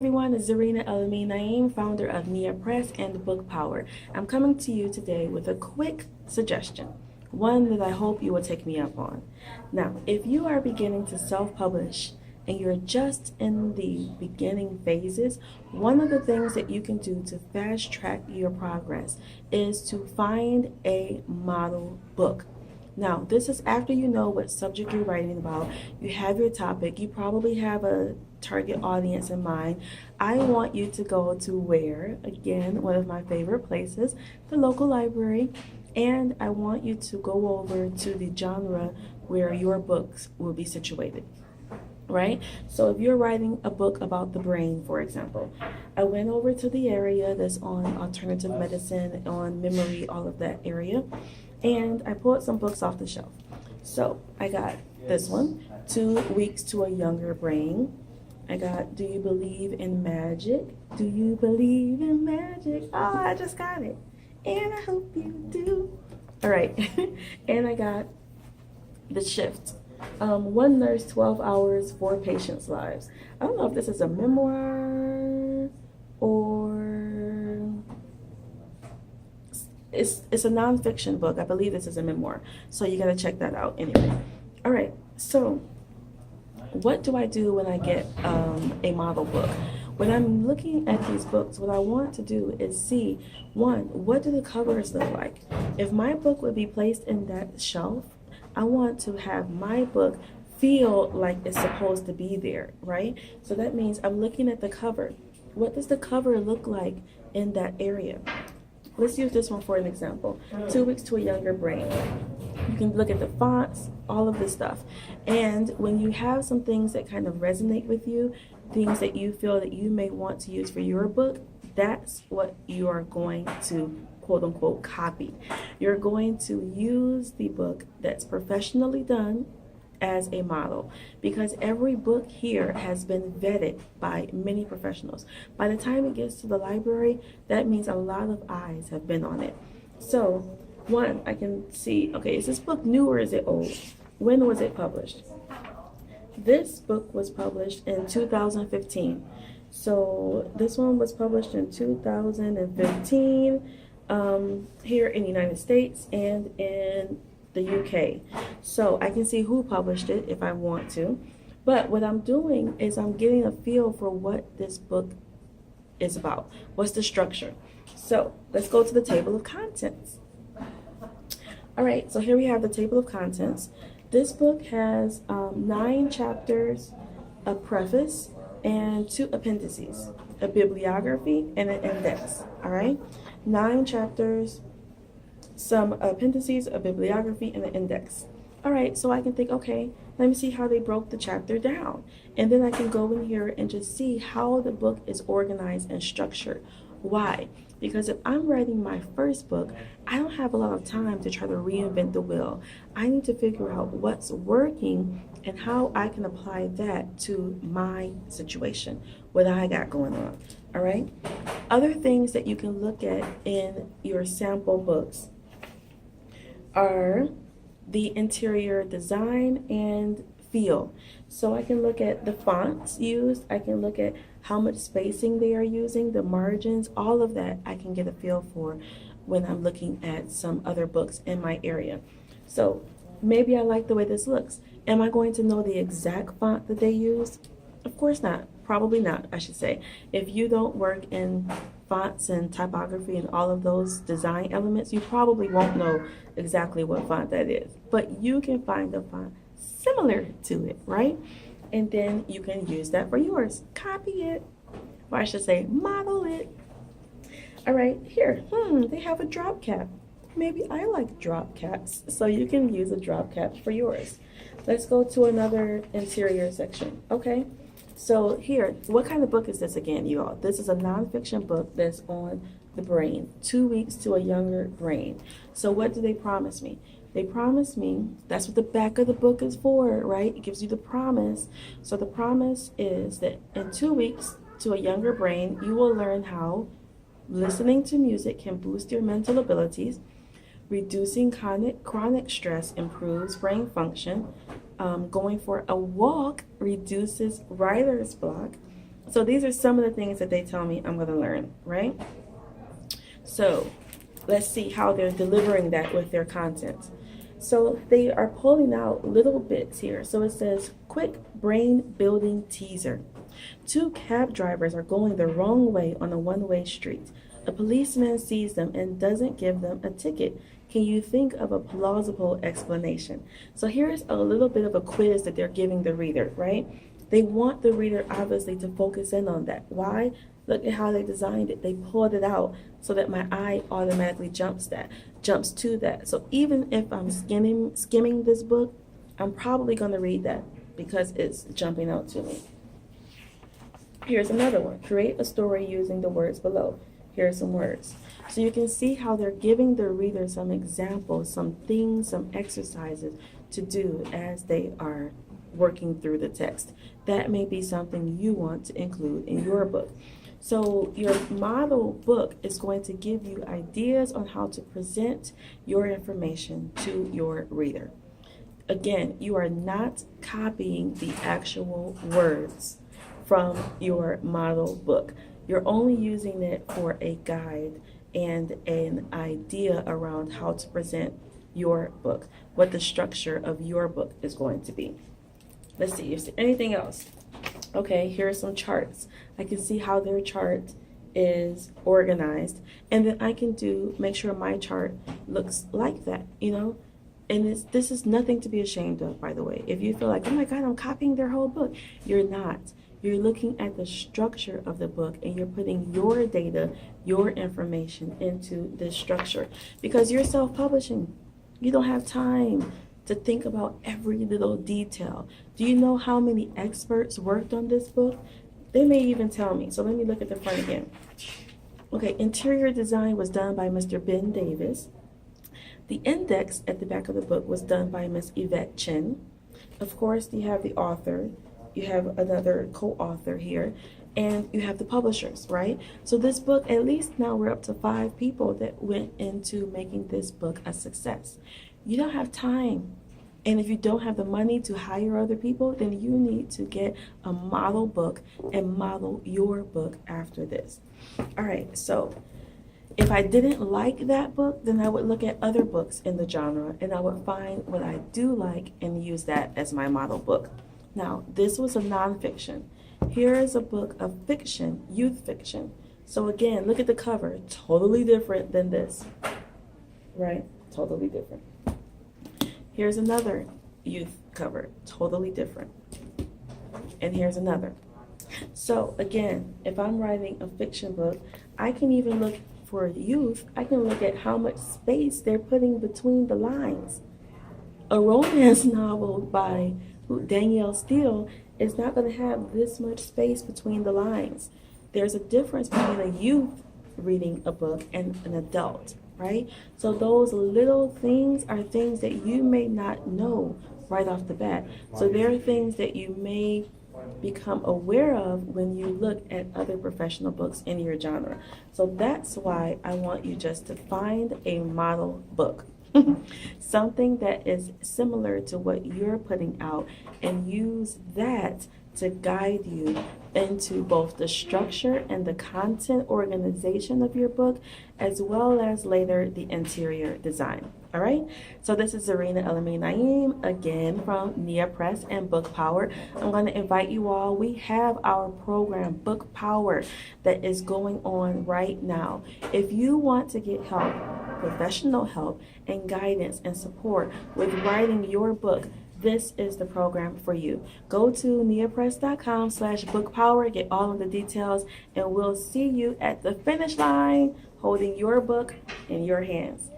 Everyone, it's Zarina El-Amin Naeem, founder of Nia Press and Book Power. I'm coming to you today with a quick suggestion, one that I hope you will take me up on. Now, if you are beginning to self-publish and you're just in the beginning phases, one of the things that you can do to fast track your progress is to find a model book. Now, this is after you know what subject you're writing about, you have your topic, you probably have a target audience in mind. I want you to go to where, again, one of my favorite places, the local library, and I want you to go over to the genre where your books will be situated. Right? So if you're writing a book about the brain, for example, I went over to the area that's on alternative medicine, on memory, all of that area, and I pulled some books off the shelf. So I got this one, 2 Weeks to a Younger Brain. I got Do You Believe in Magic? Do you believe in magic? Oh, I just got it. And I hope you do. All right. And I got The Shift. One Nurse, 12 Hours, 4 Patients' Lives. I don't know if this is a memoir or it's a nonfiction book. I believe this is a memoir. So you got to check that out anyway. All right. So what do I do when I get a model book? When I'm looking at these books, what I want to do is see, one, what do the covers look like? If my book would be placed in that shelf, I want to have my book feel like it's supposed to be there, right? So that means I'm looking at the cover. What does the cover look like in that area? Let's use this one for an example. 2 Weeks to a Younger Brain. You can look at the fonts, all of this stuff. And when you have some things that kind of resonate with you, things that you feel that you may want to use for your book, that's what you are going to quote unquote copy. You're going to use the book that's professionally done as a model, because every book here has been vetted by many professionals. By the time it gets to the library, that means a lot of eyes have been on it. So one, I can see, okay, is this book new or is it old? When was it published? This book was published in 2015. So this one was published in 2015 here in the United States and in the UK. So I can see who published it if I want to. But what I'm doing is I'm getting a feel for what this book is about. What's the structure? So let's go to the table of contents. All right, so here we have the table of contents. This book has 9 chapters, a preface, and 2 appendices, a bibliography, and an index. All right, 9 chapters, some appendices, a bibliography, and an index. All right, so I can think, okay, let me see how they broke the chapter down. And then I can go in here and just see how the book is organized and structured. Why? Because if I'm writing my first book, I don't have a lot of time to try to reinvent the wheel. I need to figure out what's working and how I can apply that to my situation, what I got going on. All right? Other things that you can look at in your sample books are the interior design and feel. So I can look at the fonts used, I can look at how much spacing they are using, the margins, all of that I can get a feel for when I'm looking at some other books in my area. So maybe I like the way this looks. Am I going to know the exact font that they use? Of course not. Probably not, I should say. If you don't work in fonts and typography and all of those design elements, you probably won't know exactly what font that is. But you can find a font similar to it, right? And then you can use that for yours. Copy it, or I should say model it. All right, here, they have a drop cap. Maybe I like drop caps, so you can use a drop cap for yours. Let's go to another interior section, okay? So here, what kind of book is this again, you all? This is a nonfiction book that's on the brain, 2 Weeks to a Younger Brain. So what do they promise me? They promise me, that's what the back of the book is for, right? It gives you the promise. So the promise is that in 2 weeks to a younger brain, you will learn how listening to music can boost your mental abilities, reducing chronic stress improves brain function, going for a walk reduces writer's block, So these are some of the things that they tell me I'm going to learn, right? So let's see how they're delivering that with their content. So they are pulling out little bits here. So it says, quick brain building teaser. Two cab drivers are going the wrong way on a one-way street. A policeman sees them and doesn't give them a ticket. Can you think of a plausible explanation? So here's a little bit of a quiz that they're giving the reader, right? They want the reader obviously to focus in on that. Why? Look at how they designed it. They pulled it out so that my eye automatically jumps to that. So even if I'm skimming this book, I'm probably going to read that because it's jumping out to me. Here's another one. Create a story using the words below. Here are some words. So you can see how they're giving the reader some examples, some things, some exercises to do as they are working through the text. That may be something you want to include in your book. So your model book is going to give you ideas on how to present your information to your reader. Again, you are not copying the actual words from your model book. You're only using it for a guide and an idea around how to present your book, what the structure of your book is going to be. Let's see, is there anything else? Okay, here are some charts. I can see how their chart is organized, and then I can make sure my chart looks like that, you know? And this is nothing to be ashamed of, by the way. If you feel like, oh my God, I'm copying their whole book, you're not. You're looking at the structure of the book and you're putting your data, your information into this structure because you're self-publishing. You don't have time to think about every little detail. Do you know how many experts worked on this book? They may even tell me. So let me look at the front again. Okay, interior design was done by Mr. Ben Davis. The index at the back of the book was done by Miss Yvette Chen. Of course, you have the author. You have another co-author here, and you have the publishers, right? So this book, at least now we're up to 5 people that went into making this book a success. You don't have time. And if you don't have the money to hire other people, then you need to get a model book and model your book after this. All right, so if I didn't like that book, then I would look at other books in the genre and I would find what I do like and use that as my model book. Now, this was a nonfiction. Here is a book of fiction, youth fiction. So again, look at the cover, totally different than this, right? Totally different. Here's another youth cover, totally different. And here's another. So again, if I'm writing a fiction book, I can even look for youth, I can look at how much space they're putting between the lines. A romance novel by Danielle Steele is not going to have this much space between the lines. There's a difference between a youth reading a book and an adult, right? So those little things are things that you may not know right off the bat. So there are things that you may become aware of when you look at other professional books in your genre. So that's why I want you just to find a model book. Something that is similar to what you're putting out and use that to guide you into both the structure and the content organization of your book, as well as later the interior design. All right, so this is Zarina El-Amin Naeem again from Nia Press and Book Power. I'm going to invite you all. We have our program Book Power that is going on right now. If you want to get help, professional help and guidance and support with writing your book, this is the program for you. Go to niapress.com/bookpower, get all of the details, and we'll see you at the finish line holding your book in your hands.